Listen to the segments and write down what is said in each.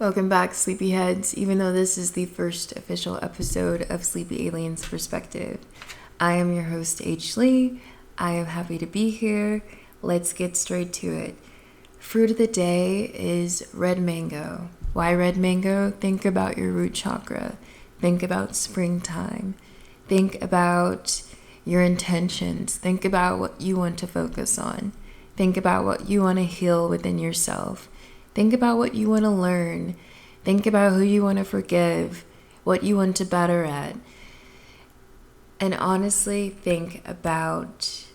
Welcome back, Sleepyheads. Even though this is the first official episode of Sleepy Aliens Perspective, I am your host, Leigh. I am happy to be here. Let's get straight to it. Fruit of the day is red mango. Why red mango? Think about your root chakra. Think about springtime. Think about your intentions. Think about what you want to focus on. Think about what you want to heal within yourself. Think about what you want to learn. Think about who you want to forgive, what you want to better at. And honestly, think about,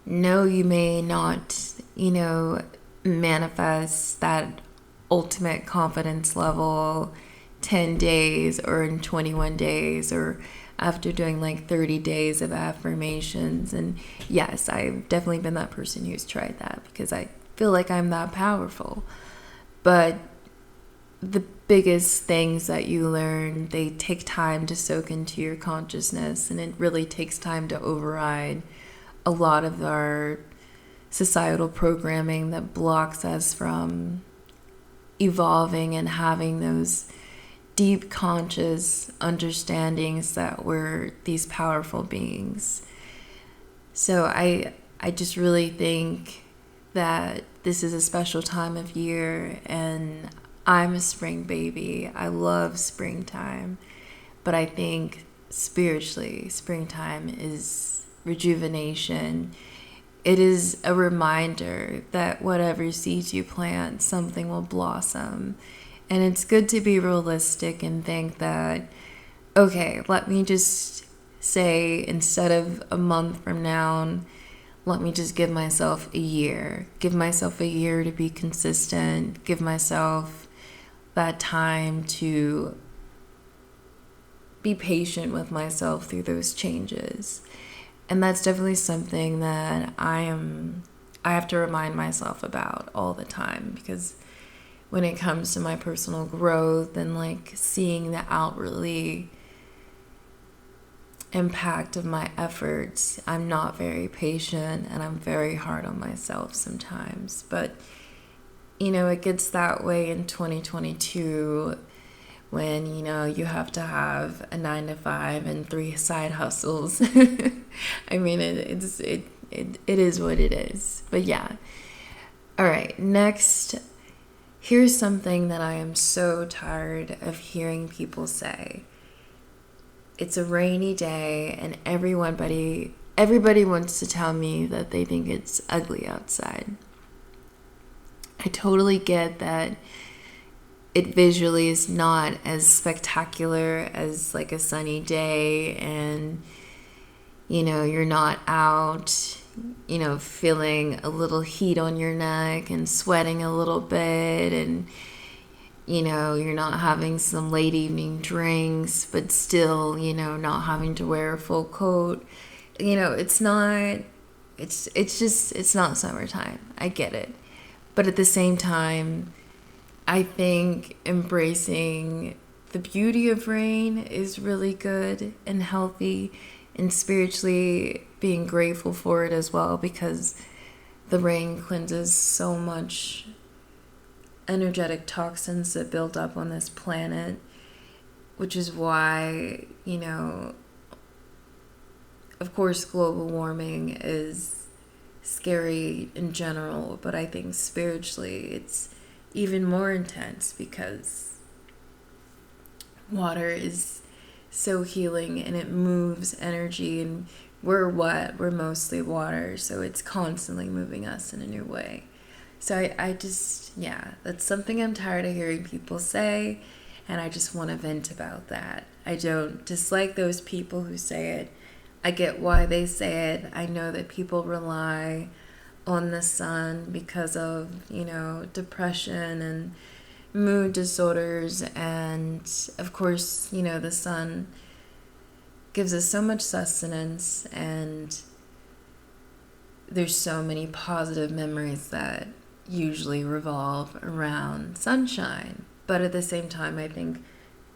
no, you may not, manifest that ultimate confidence level 10 days or in 21 days or after doing like 30 days of affirmations. And yes, I've definitely been that person who's tried that because I feel like I'm that powerful. But the biggest things that you learn, they take time to soak into your consciousness, and it really takes time to override a lot of our societal programming that blocks us from evolving and having those deep conscious understandings that we're these powerful beings. So I just really think that this is a special time of year, and I'm a spring baby. I love springtime, but I think spiritually, springtime is rejuvenation. It is a reminder that whatever seeds you plant, something will blossom. And it's good to be realistic and think that, okay, let me just say, instead of a month from now, let me just give myself a year. Give myself a year to be consistent. Give myself that time to be patient with myself through those changes. And that's definitely something that I have to remind myself about all the time, because when it comes to my personal growth and like seeing the outwardly impact of my efforts, I'm not very patient and I'm very hard on myself sometimes. But it gets that way in 2022 when you have to have a 9-to-5 and 3 side hustles. I mean, it is what it is. But yeah. All right, next, here's something that I am so tired of hearing people say. It's a rainy day and everybody wants to tell me that they think it's ugly outside. I totally get that it visually is not as spectacular as like a sunny day, and you're not out, feeling a little heat on your neck and sweating a little bit, and you're not having some late evening drinks, but still, not having to wear a full coat. It's not summertime. I get it. But at the same time, I think embracing the beauty of rain is really good and healthy, and spiritually being grateful for it as well, because the rain cleanses so much energetic toxins that build up on this planet, which is why, of course, global warming is scary in general, but I think spiritually it's even more intense because water is so healing and it moves energy, and we're mostly water, so it's constantly moving us in a new way. So I just, that's something I'm tired of hearing people say, and I just want to vent about that. I don't dislike those people who say it. I get why they say it. I know that people rely on the sun because of, depression and mood disorders, and of course, the sun gives us so much sustenance, and there's so many positive memories that usually revolve around sunshine. But at the same time, I think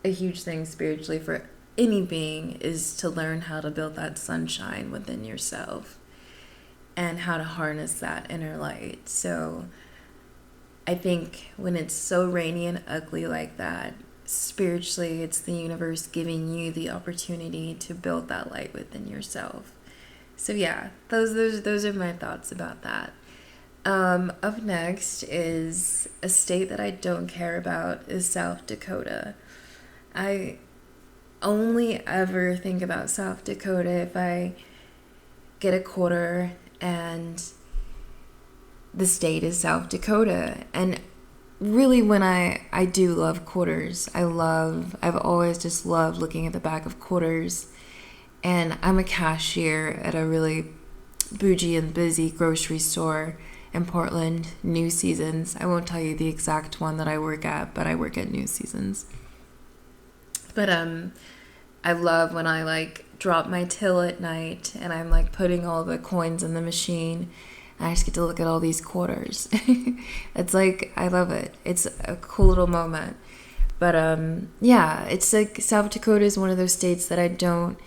a huge thing spiritually for any being is to learn how to build that sunshine within yourself and how to harness that inner light. So I think when it's so rainy and ugly like that, spiritually, it's the universe giving you the opportunity to build that light within yourself. So yeah, those are my thoughts about that. Up next is a state that I don't care about is South Dakota. I only ever think about South Dakota if I get a quarter and the state is South Dakota. And really, when I do love quarters. I've always just loved looking at the back of quarters. And I'm a cashier at a really bougie and busy grocery store in Portland, New Seasons. I won't tell you the exact one that I work at, but I work at New Seasons. But I love when I like drop my till at night and I'm like putting all the coins in the machine. And I just get to look at all these quarters. It's like, I love it. It's a cool little moment. But yeah, it's like South Dakota is one of those states that I don't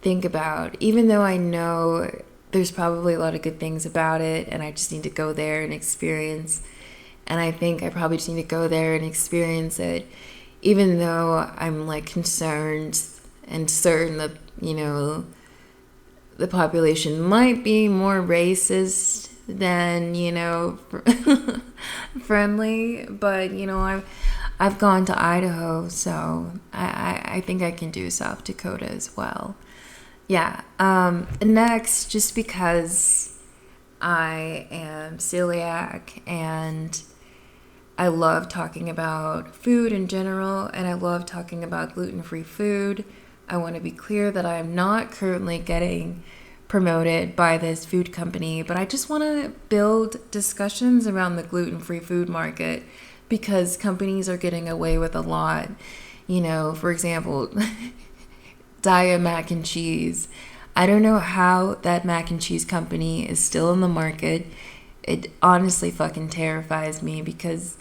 think about, even though I know there's probably a lot of good things about it and I just need to go there and experience. And I think I probably just need to go there and experience it, even though I'm like concerned and certain that, you know, the population might be more racist than, you know, friendly. But, you know, I've gone to Idaho, so I think I can do South Dakota as well. Yeah. Next, just because I am celiac and I love talking about food in general, and I love talking about gluten-free food. I want to be clear that I am not currently getting promoted by this food company, but I just want to build discussions around the gluten-free food market because companies are getting away with a lot. You know, for example, DAIYA mac and cheese. I don't know how that mac and cheese company is still in the market. It honestly fucking terrifies me because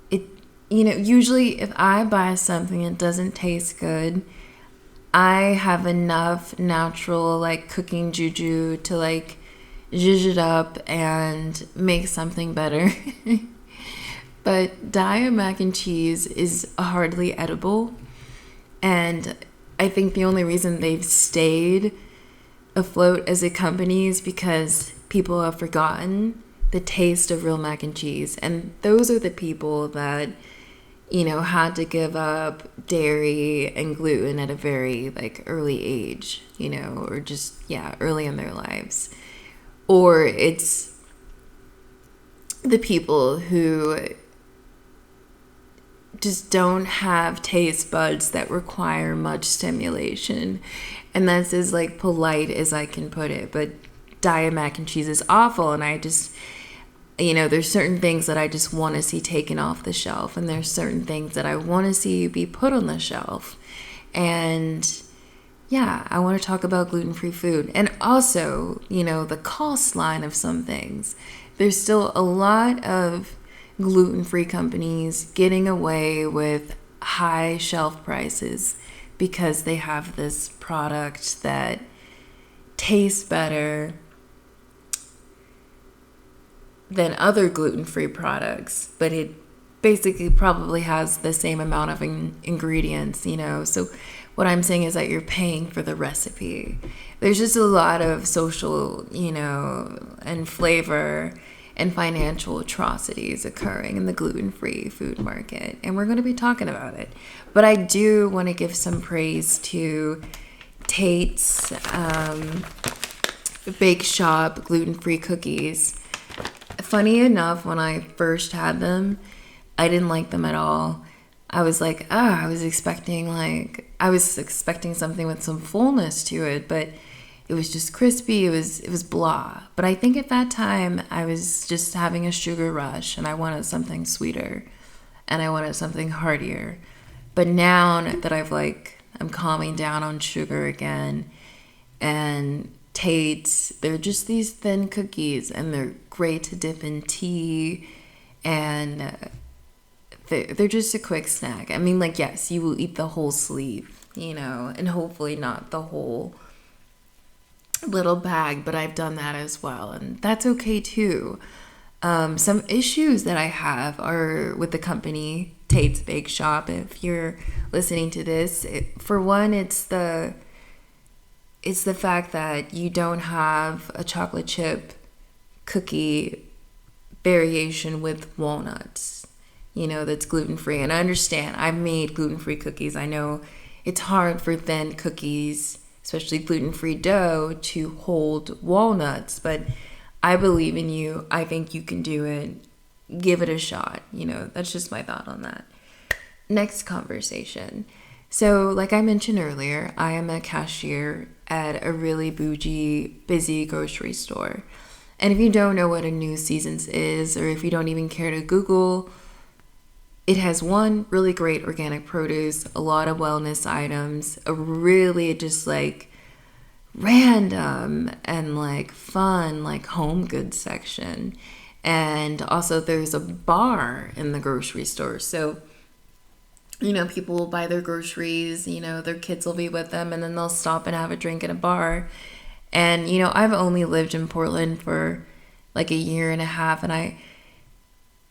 it, you know, usually if I buy something that doesn't taste good, I have enough natural like cooking juju to like zhuzh it up and make something better. But DAIYA mac and cheese is hardly edible, and I think the only reason they've stayed afloat as a company is because people have forgotten the taste of real mac and cheese. And those are the people that, you know, had to give up dairy and gluten at a very like early age, you know, or just, yeah, early in their lives. Or it's the people who just don't have taste buds that require much stimulation. And that's as like polite as I can put it. But DAIYA mac and cheese is awful, and I just, you know, there's certain things that I just want to see taken off the shelf, and there's certain things that I want to see be put on the shelf. And yeah, I want to talk about gluten-free food, and also, you know, the cost line of some things. There's still a lot of gluten-free companies getting away with high shelf prices because they have this product that tastes better than other gluten-free products, but it basically probably has the same amount of ingredients, you know. So what I'm saying is that you're paying for the recipe. There's just a lot of social, you know, and flavor and financial atrocities occurring in the gluten-free food market, and we're going to be talking about it. But I do want to give some praise to Tates Bake Shop gluten-free cookies. Funny enough, when I first had them, I didn't like them at all. I was like, I was expecting something with some fullness to it, but it was just crispy. It was blah. But I think at that time I was just having a sugar rush and I wanted something sweeter and I wanted something heartier. But now that I'm calming down on sugar again, and Tates, they're just these thin cookies and they're great to dip in tea, and they're just a quick snack. I mean, like, yes, you will eat the whole sleeve, you know, and hopefully not the whole little bag, but I've done that as well, and that's okay too. Some issues that I have are with the company Tates Bake Shop. If you're listening to this, for one, it's the fact that you don't have a chocolate chip cookie variation with walnuts, that's gluten-free. And I understand, I've made gluten-free cookies. I know it's hard for thin cookies, especially gluten-free dough, to hold walnuts, but I believe in you. I think you can do it. Give it a shot. That's just my thought on that. Next conversation. So, like I mentioned earlier, I am a cashier at a really bougie, busy grocery store. And if you don't know what a New Seasons is, or if you don't even care to Google, it has one really great organic produce, a lot of wellness items, a really just like random and like fun like home goods section. And also there's a bar in the grocery store. So people will buy their groceries, their kids will be with them, and then they'll stop and have a drink at a bar. And, I've only lived in Portland for like a year and a half, and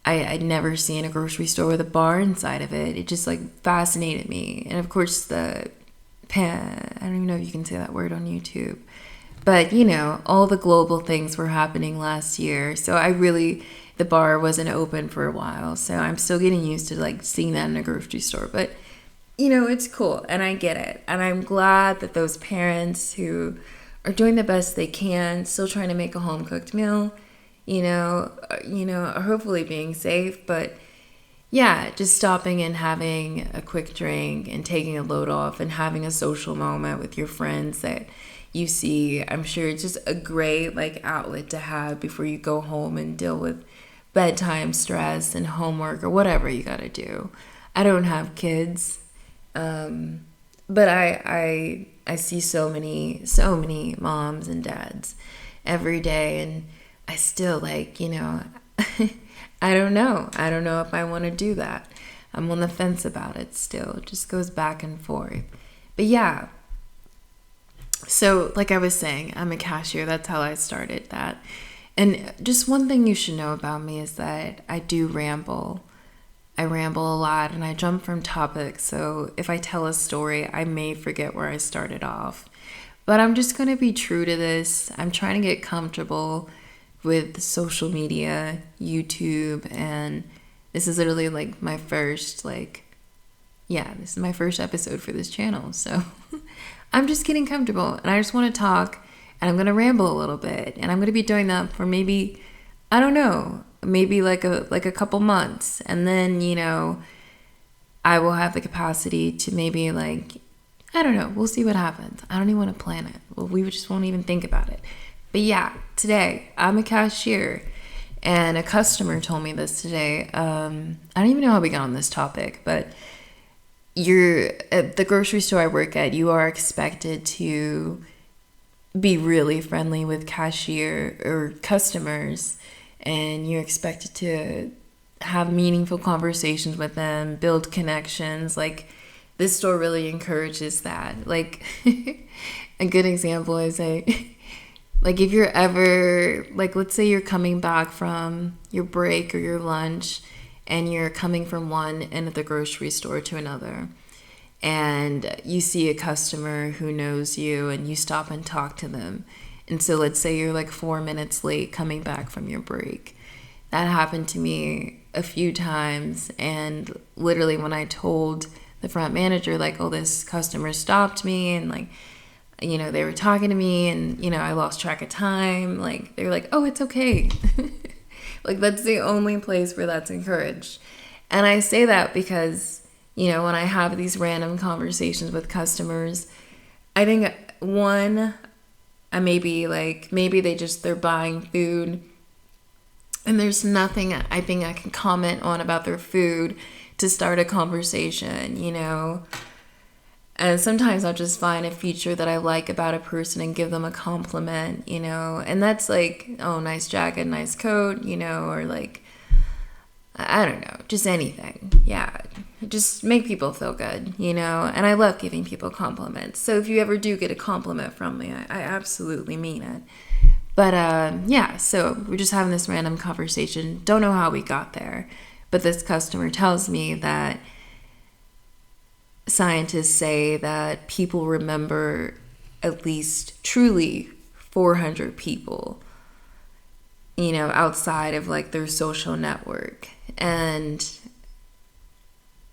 I'd never seen a grocery store with a bar inside of it. It just like fascinated me. And of course I don't even know if you can say that word on YouTube, but all the global things were happening last year. So the bar wasn't open for a while. So I'm still getting used to like seeing that in a grocery store, but it's cool and I get it. And I'm glad that those parents who are doing the best they can, still trying to make a home cooked meal, are hopefully being safe, but yeah, just stopping and having a quick drink and taking a load off and having a social moment with your friends that you see. I'm sure it's just a great like outlet to have before you go home and deal with bedtime stress and homework or whatever you got to do. I don't have kids, but I see so many moms and dads every day, and I still like, I don't know if I want to do that. I'm on the fence about it still. It just goes back and forth. But yeah, so like I was saying, I'm a cashier. That's how I started that. And just one thing you should know about me is that I do ramble. I ramble a lot and I jump from topics. So if I tell a story, I may forget where I started off. But I'm just going to be true to this. I'm trying to get comfortable with social media, YouTube, and this is literally like my first this is my first episode for this channel. So I'm just getting comfortable and I just want to talk. And I'm going to ramble a little bit. And I'm going to be doing that for maybe, I don't know, maybe like a couple months. And then, I will have the capacity to maybe I don't know. We'll see what happens. I don't even want to plan it. Well, we just won't even think about it. But yeah, today I'm a cashier. And a customer told me this today. I don't even know how we got on this topic. But at the grocery store I work at, you are expected to be really friendly with cashier or customers, and you're expected to have meaningful conversations with them, build connections. Like this store really encourages that. Like a good example is like if you're ever let's say you're coming back from your break or your lunch and you're coming from one end of the grocery store to another, and you see a customer who knows you and you stop and talk to them. And so let's say you're 4 minutes late coming back from your break. That happened to me a few times. And literally when I told the front manager, oh, this customer stopped me and they were talking to me and, I lost track of time. They were like, oh, it's okay. That's the only place where that's encouraged. And I say that because when I have these random conversations with customers, I think one, maybe they're buying food and there's nothing I think I can comment on about their food to start a conversation, And sometimes I'll just find a feature that I like about a person and give them a compliment, And that's oh, nice jacket, nice coat, or I don't know, just anything. Yeah, just make people feel good, And I love giving people compliments. So if you ever do get a compliment from me, I absolutely mean it. But yeah, so we're just having this random conversation. Don't know how we got there. But this customer tells me that scientists say that people remember at least truly 400 people, you know, outside of like their social network. And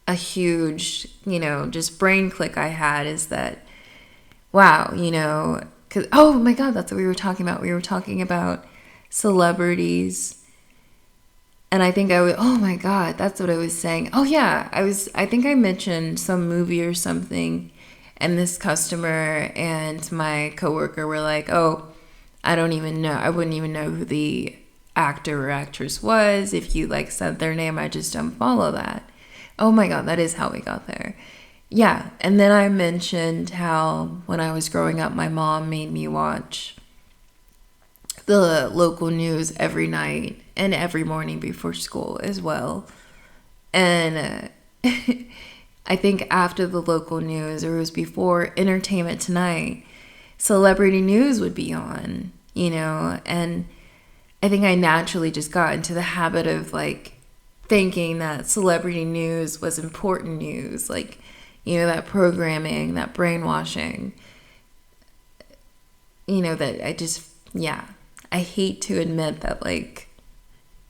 a huge, you know, just brain click I had is that, wow, you know, because, oh my God, that's what we were talking about. We were talking about celebrities. And I think oh my God, that's what I was saying. Oh yeah, I think I mentioned some movie or something. And this customer and my coworker were like, oh, I don't even know. I wouldn't even know who the actor or actress was. If you like said their name, I just don't follow that. Oh my God, that is how we got there. Yeah. And then I mentioned how when I was growing up, my mom made me watch the local news every night and every morning before school as well. And I think after the local news, or it was before Entertainment Tonight, Celebrity News would be on, you know. And I think I naturally just got into the habit of like thinking that celebrity news was important news, like, you know, that programming, that brainwashing, you know, that I just, yeah, I hate to admit that, like,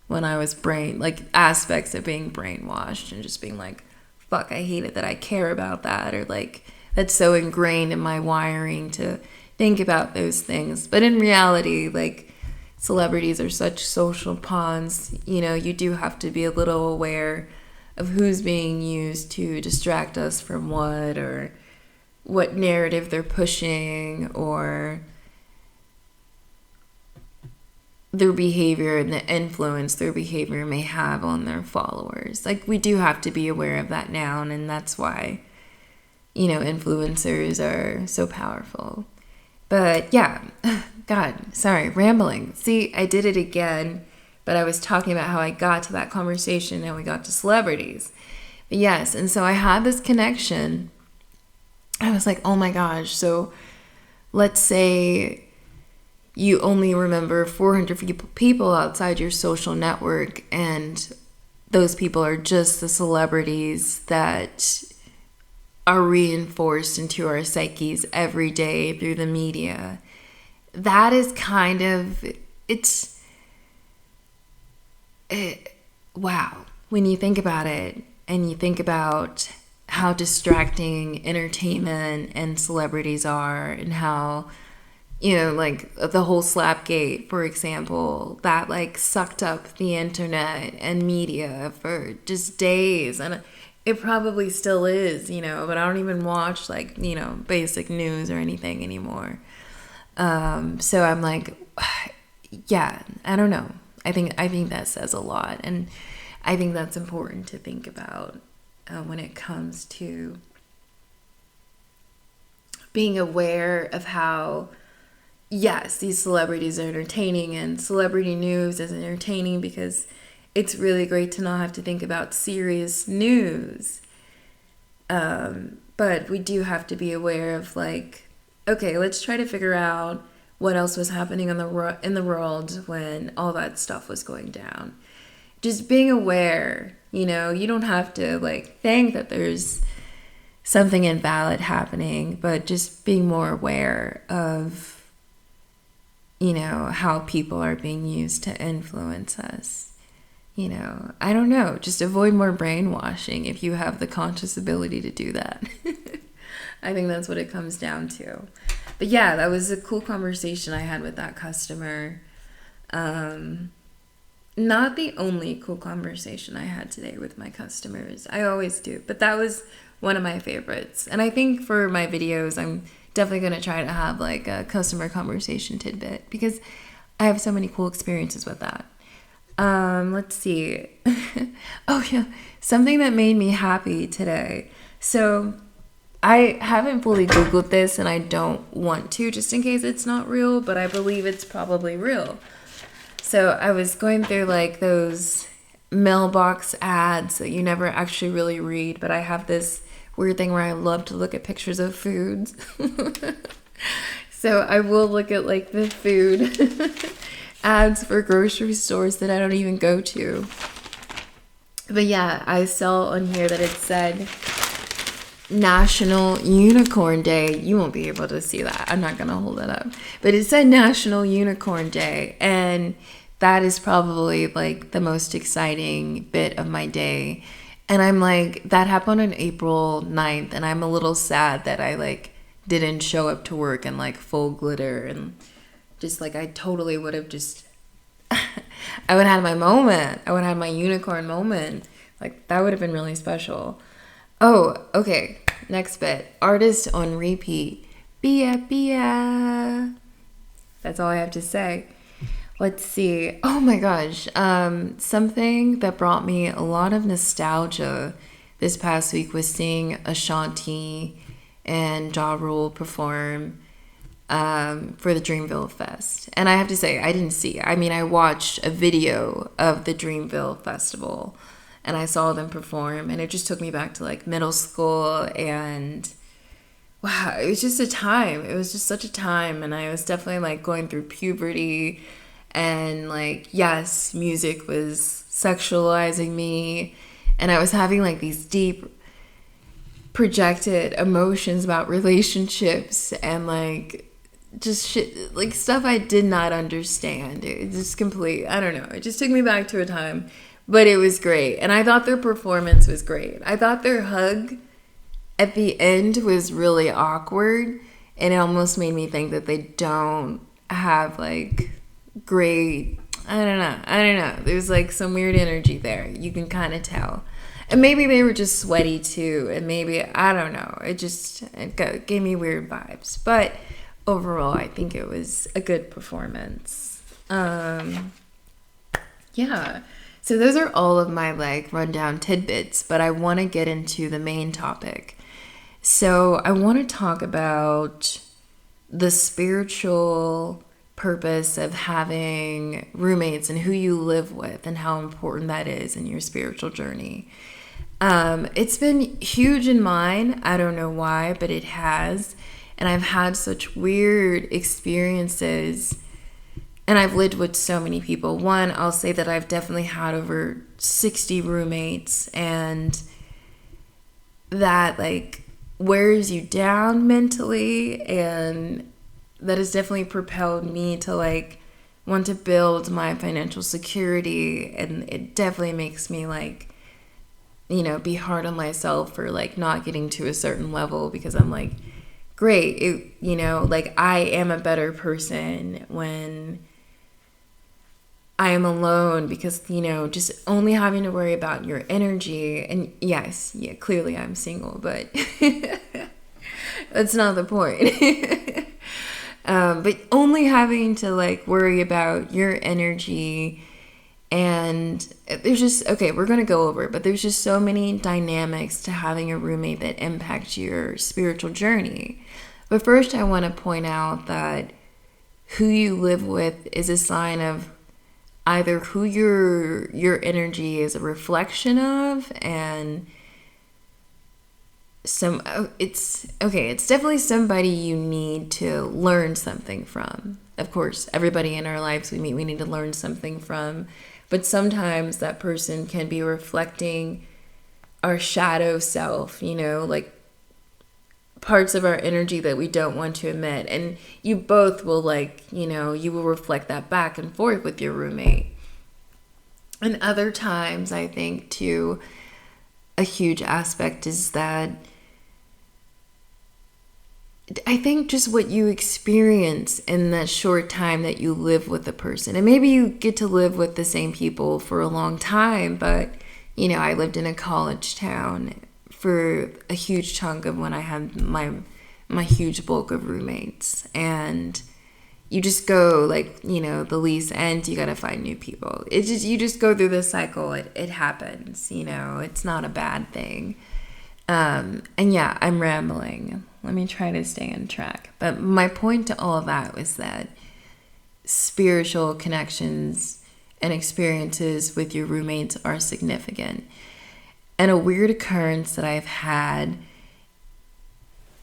when I was like, aspects of being brainwashed and just being like, fuck, I hate it that I care about that, or like, that's so ingrained in my wiring to think about those things. But in reality, like, celebrities are such social pawns, you know, you do have to be a little aware of who's being used to distract us from what, or what narrative they're pushing, or their behavior and the influence their behavior may have on their followers. Like, we do have to be aware of that now, and that's why, you know, influencers are so powerful. But yeah, God, sorry, rambling. See, I did it again, but I was talking about how I got to that conversation and we got to celebrities. But yes, and so I had this connection. I was like, oh my gosh, so let's say you only remember 400 people outside your social network, and those people are just the celebrities that are reinforced into our psyches every day through the media. That is kind of, wow. When you think about it, and you think about how distracting entertainment and celebrities are, and how, you know, like the whole Slapgate, for example, that like sucked up the internet and media for just days. And it probably still is, you know, but I don't even watch like, you know, basic news or anything anymore. So I'm like, yeah, I don't know. I think that says a lot. And I think that's important to think about when it comes to being aware of how, yes, these celebrities are entertaining, and celebrity news is entertaining because it's really great to not have to think about serious news. But we do have to be aware of like, okay, let's try to figure out what else was happening in the world when all that stuff was going down. Just being aware, you know, you don't have to like think that there's something invalid happening, but just being more aware of, you know, how people are being used to influence us. You know, I don't know, just avoid more brainwashing if you have the conscious ability to do that. I think that's what it comes down to. But yeah, that was a cool conversation I had with that customer. Not the only cool conversation I had today with my customers. I always do, but that was one of my favorites. And I think for my videos, I'm definitely going to try to have like a customer conversation tidbit because I have so many cool experiences with that. Let's see. Oh yeah, something that made me happy today. So I haven't fully Googled this and I don't want to just in case it's not real, but I believe it's probably real. So I was going through like those mailbox ads that you never actually really read, but I have this weird thing where I love to look at pictures of foods. So I will look at like the food ads for grocery stores that I don't even go to. But yeah, I saw on here that it said National Unicorn Day. You won't be able to see that. I'm not going to hold it up. But it said National Unicorn Day. And that is probably like the most exciting bit of my day. And I'm like, that happened on April 9th. And I'm a little sad that I like didn't show up to work in like full glitter. And just like I totally would have just, I would have had my moment. I would have had my unicorn moment. Like that would have been really special. Oh, okay. Next bit. Artist on repeat. Bia, bia. That's all I have to say. Let's see. Oh my gosh. Something that brought me a lot of nostalgia this past week was seeing Ashanti and Ja Rule perform for the Dreamville Fest. And I have to say, I didn't see. I mean, I watched a video of the Dreamville Festival and I saw them perform, and it just took me back to like middle school, and wow, it was just a time. It was just such a time, and I was definitely like going through puberty, and like, yes, music was sexualizing me, and I was having like these deep projected emotions about relationships and like just shit, like stuff I did not understand. It just complete, I don't know. It just took me back to a time, but it was great. And I thought their performance was great. I thought their hug at the end was really awkward, and it almost made me think that they don't have like great, I don't know. There's like some weird energy there. You can kind of tell. And maybe they were just sweaty too, and maybe, I don't know. It gave me weird vibes. But overall, I think it was a good performance. Yeah. So those are all of my like rundown tidbits, but I want to get into the main topic. So I want to talk about the spiritual purpose of having roommates and who you live with and how important that is in your spiritual journey. It's been huge in mine. I don't know why, but it has. And I've had such weird experiences, and I've lived with so many people. One, I'll say that I've definitely had over 60 roommates, and that like wears you down mentally, and that has definitely propelled me to like want to build my financial security. And it definitely makes me like, you know, be hard on myself for like not getting to a certain level, because I'm like, great, you know, like I am a better person when I am alone, because, you know, just only having to worry about your energy. And yes, yeah, clearly I'm single, but that's not the point. But only having to like worry about your energy, and there's just, okay, we're going to go over it, but there's just so many dynamics to having a roommate that impact your spiritual journey. But first, I want to point out that who you live with is a sign of either who your energy is a reflection of, and it's definitely somebody you need to learn something from. Of course, everybody in our lives we meet, we need to learn something from, but sometimes that person can be reflecting our shadow self, you know, like parts of our energy that we don't want to admit. And you both will like, you know, you will reflect that back and forth with your roommate. And other times, I think too, a huge aspect is that I think just what you experience in that short time that you live with a person. And maybe you get to live with the same people for a long time, but, you know, I lived in a college town for a huge chunk of when I had my huge bulk of roommates. And you just go, like, you know, the lease ends, you gotta find new people. You just go through this cycle. It happens, you know, it's not a bad thing. And yeah, I'm rambling. Let me try to stay on track. But my point to all of that was that spiritual connections and experiences with your roommates are significant. And a weird occurrence that I've had,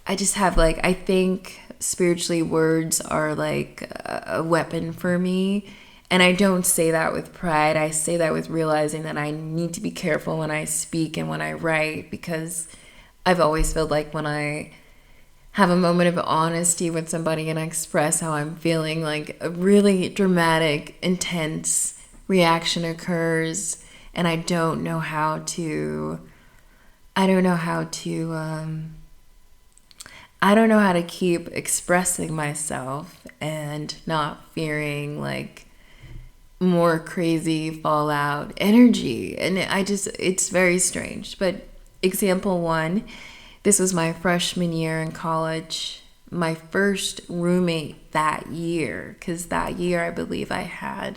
I just have like, I think spiritually, words are like a weapon for me. And I don't say that with pride. I say that with realizing that I need to be careful when I speak and when I write, because I've always felt like when I have a moment of honesty with somebody and I express how I'm feeling, like a really dramatic, intense reaction occurs, and I don't know how to keep expressing myself and not fearing like more crazy fallout energy. And it's very strange. But example one, this was my freshman year in college, my first roommate that year, because that year I believe I had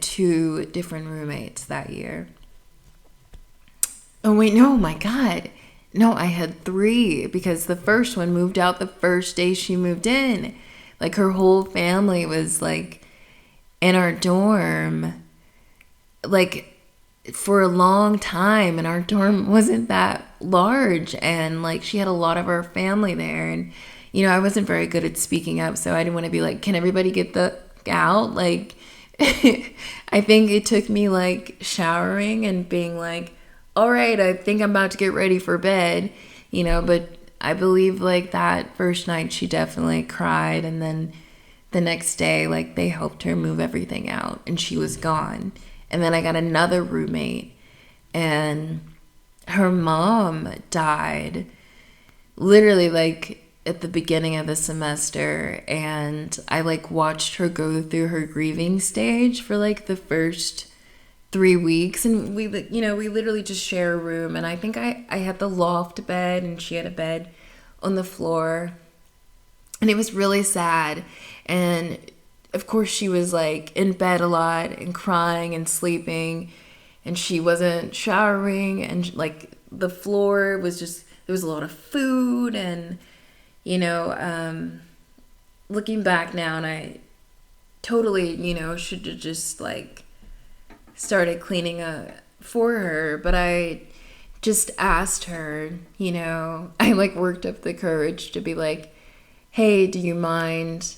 2 different roommates that year. Oh wait, no, my God. No, I had 3, because the first one moved out the first day she moved in. Like her whole family was like in our dorm like for a long time, and our dorm wasn't that large, and like she had a lot of our family there, and I wasn't very good at speaking up, so I didn't want to be like, can everybody get the out? Like I think it took me like showering and being like, all right, I think I'm about to get ready for bed, but I believe like that first night she definitely cried, and then the next day like they helped her move everything out and she was gone. And then I got another roommate, and her mom died literally like at the beginning of the semester, and I like watched her go through her grieving stage for like the first 3 weeks, and we literally just share a room, and I think I had the loft bed and she had a bed on the floor, and it was really sad. And of course she was like in bed a lot and crying and sleeping, and she wasn't showering, and like the floor was just, there was a lot of food, and looking back now, and I totally should have just like started cleaning up for her, but I just asked her, I like worked up the courage to be like, hey, do you mind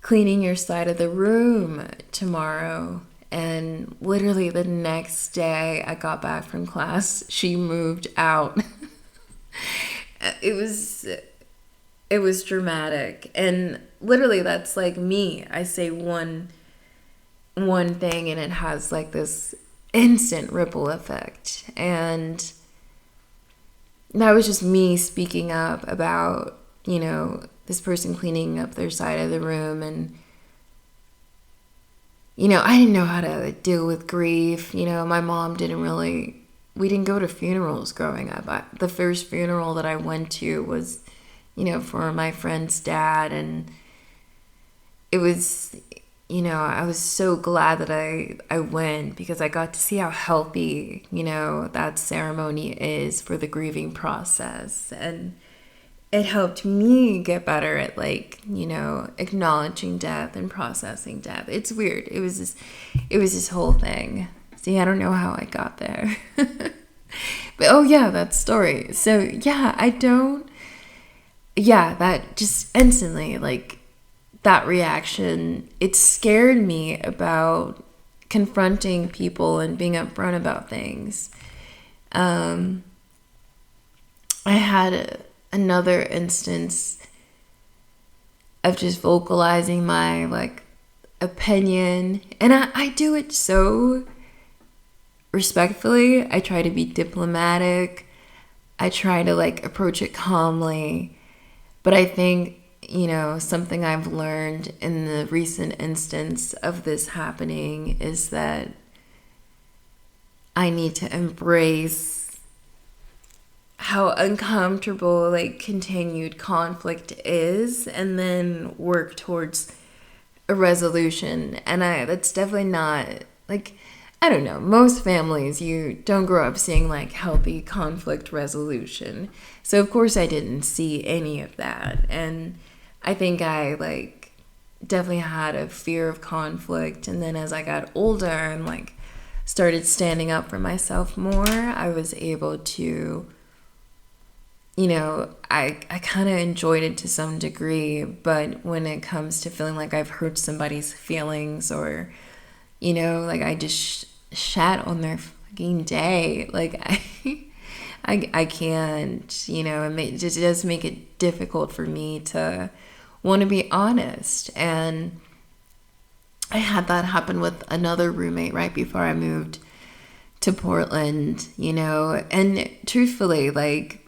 cleaning your side of the room tomorrow? And literally the next day I got back from class, she moved out. It was dramatic, and literally that's like me. I say one thing and it has like this instant ripple effect, and that was just me speaking up about this person cleaning up their side of the room. And I didn't know how to deal with grief. My mom we didn't go to funerals growing up. The first funeral that I went to was for my friend's dad, and it was I was so glad that I went, because I got to see how healthy, that ceremony is for the grieving process. And it helped me get better at like, acknowledging death and processing death. It's weird. It was this whole thing. See, I don't know how I got there. But oh yeah, that story. So yeah, that just instantly, like, that reaction, it scared me about confronting people and being upfront about things. I had another instance of just vocalizing my like opinion, and I do it so respectfully. I try to be diplomatic. I try to like approach it calmly, but I think something I've learned in the recent instance of this happening is that I need to embrace how uncomfortable like continued conflict is, and then work towards a resolution. And that's definitely not like, I don't know, most families, you don't grow up seeing like healthy conflict resolution. So of course I didn't see any of that. And I think I like definitely had a fear of conflict. And then as I got older and like started standing up for myself more, I was able to I kind of enjoyed it to some degree, but when it comes to feeling like I've hurt somebody's feelings, or, like I just shat on their fucking day, like I can't, it does make it difficult for me to want to be honest. And I had that happen with another roommate right before I moved to Portland, and truthfully, like,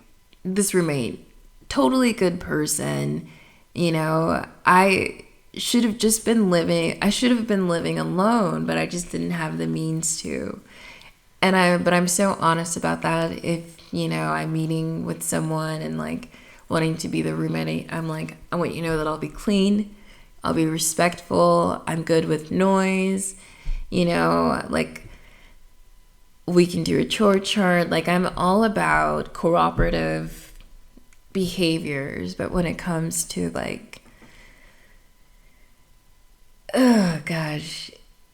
this roommate, totally good person, I should have just been living, I should have been living alone, but I just didn't have the means to. But I'm so honest about that. If, I'm meeting with someone and like wanting to be the roommate, I'm like, I want you to know that I'll be clean, I'll be respectful, I'm good with noise, like, we can do a chore chart. Like, I'm all about cooperative behaviors, but when it comes to like, oh gosh,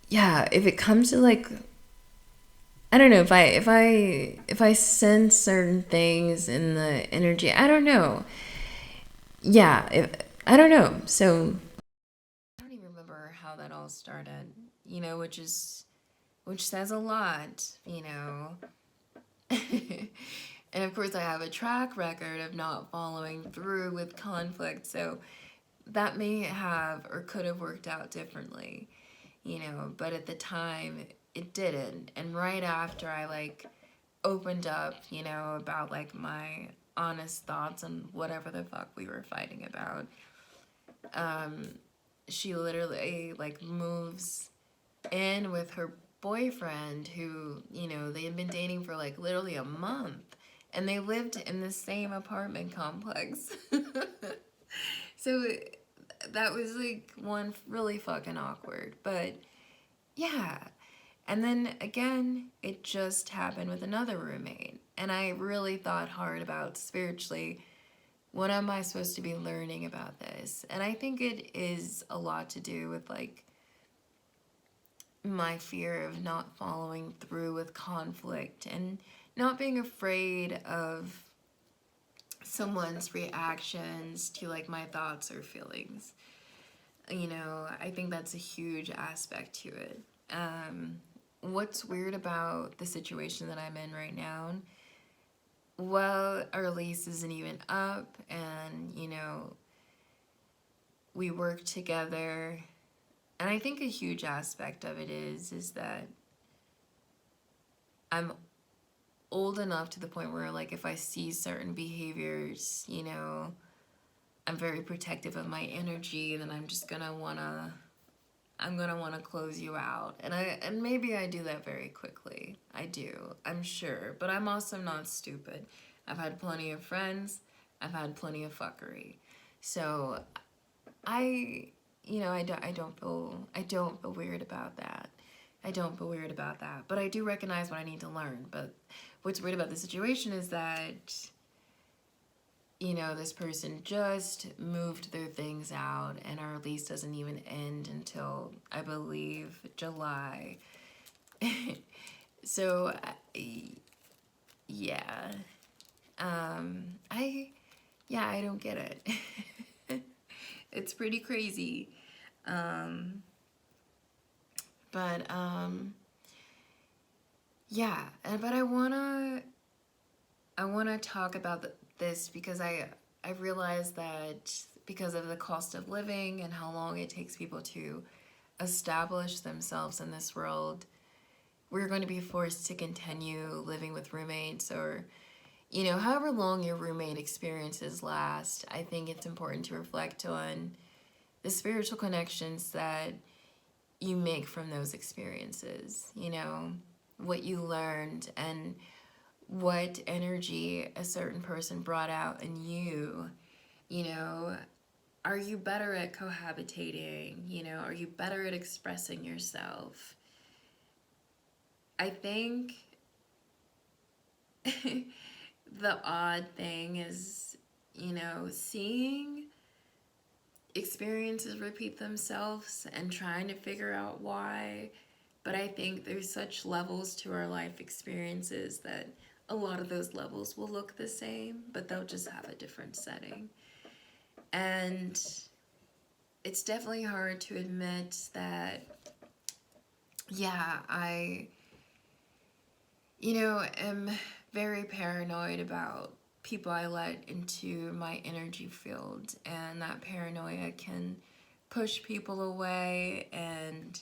yeah, if it comes to like, I don't know, if I sense certain things in the energy, I don't know. Yeah, I don't know. So I don't even remember how that all started, which says a lot, And of course, I have a track record of not following through with conflict, so that may have or could have worked out differently, but at the time it didn't. And right after I like opened up, about like my honest thoughts on whatever the fuck we were fighting about, she literally like moves in with her boyfriend, who, they had been dating for like literally a month, and they lived in the same apartment complex. So that was like one really fucking awkward. But yeah. And then again, it just happened with another roommate. And I really thought hard about spiritually, what am I supposed to be learning about this? And I think it is a lot to do with like my fear of not following through with conflict and not being afraid of someone's reactions to like my thoughts or feelings. I think that's a huge aspect to it. What's weird about the situation that I'm in right now? Well, our lease isn't even up, and we work together. And I think a huge aspect of it is that I'm old enough to the point where like if I see certain behaviors, I'm very protective of my energy, then I'm gonna wanna close you out. And maybe I do that very quickly. I do, I'm sure. But I'm also not stupid. I've had plenty of friends, I've had plenty of fuckery. So I don't feel weird about that. I don't feel weird about that. But I do recognize what I need to learn. But what's weird about the situation is that, this person just moved their things out, and our lease doesn't even end until, I believe, July. So, yeah. I don't get it. It's pretty crazy. But yeah, but I wanna talk about this because I realized that because of the cost of living and how long it takes people to establish themselves in this world, we're going to be forced to continue living with roommates, or however long your roommate experiences last. I think it's important to reflect on the spiritual connections that you make from those experiences, what you learned and what energy a certain person brought out in you. Are you better at cohabitating? Are you better at expressing yourself? I think the odd thing is, seeing experiences repeat themselves and trying to figure out why. But I think there's such levels to our life experiences that a lot of those levels will look the same, but they'll just have a different setting. And it's definitely hard to admit that, yeah, I, am very paranoid about people I let into my energy field, and that paranoia can push people away, and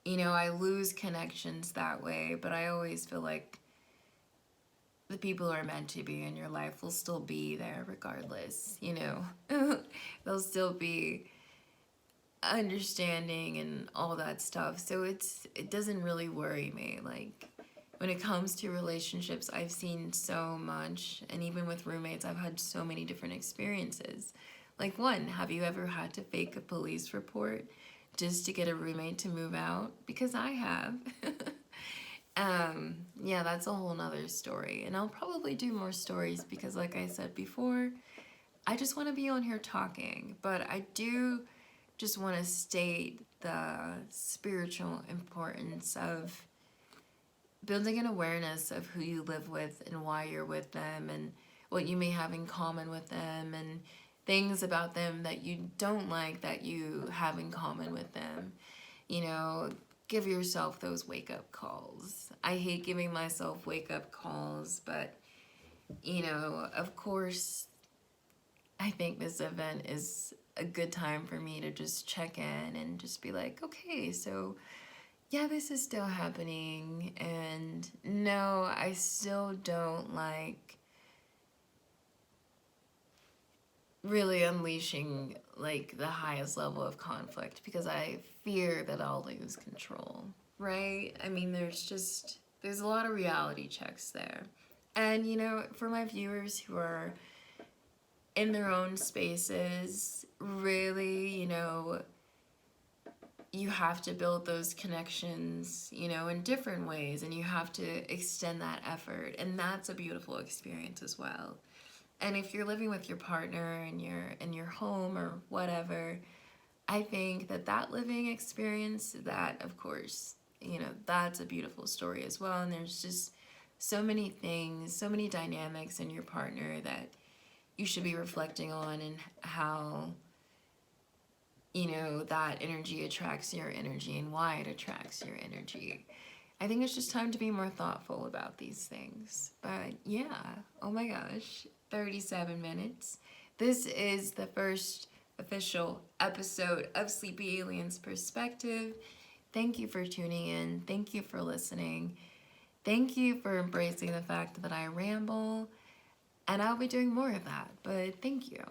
I lose connections that way. But I always feel like the people who are meant to be in your life will still be there regardless. They'll still be understanding and all that stuff. So it doesn't really worry me. Like, when it comes to relationships, I've seen so much, and even with roommates, I've had so many different experiences. Like, one, have you ever had to fake a police report just to get a roommate to move out? Because I have. Yeah, that's a whole nother story. And I'll probably do more stories because, like I said before, I just want to be on here talking. But I do just want to state the spiritual importance of building an awareness of who you live with and why you're with them, and what you may have in common with them, and things about them that you don't like that you have in common with them. Give yourself those wake-up calls. I hate giving myself wake-up calls, but of course, I think this event is a good time for me to just check in and just be like, okay, so yeah, this is still happening, and no, I still don't like really unleashing like the highest level of conflict, because I fear that I'll lose control, right? I mean, there's a lot of reality checks there. And for my viewers who are in their own spaces, really, you have to build those connections, in different ways, and you have to extend that effort, and that's a beautiful experience as well. And if you're living with your partner and you're in your home or whatever, I think that living experience, that of course, that's a beautiful story as well. And there's just so many things, so many dynamics in your partner that you should be reflecting on, and how that energy attracts your energy and why it attracts your energy. I think it's just time to be more thoughtful about these things. But yeah, oh my gosh, 37 minutes. This is the first official episode of Sleepy Alien's Perspective. Thank you for tuning in. Thank you for listening. Thank you for embracing the fact that I ramble. And I'll be doing more of that. But thank you.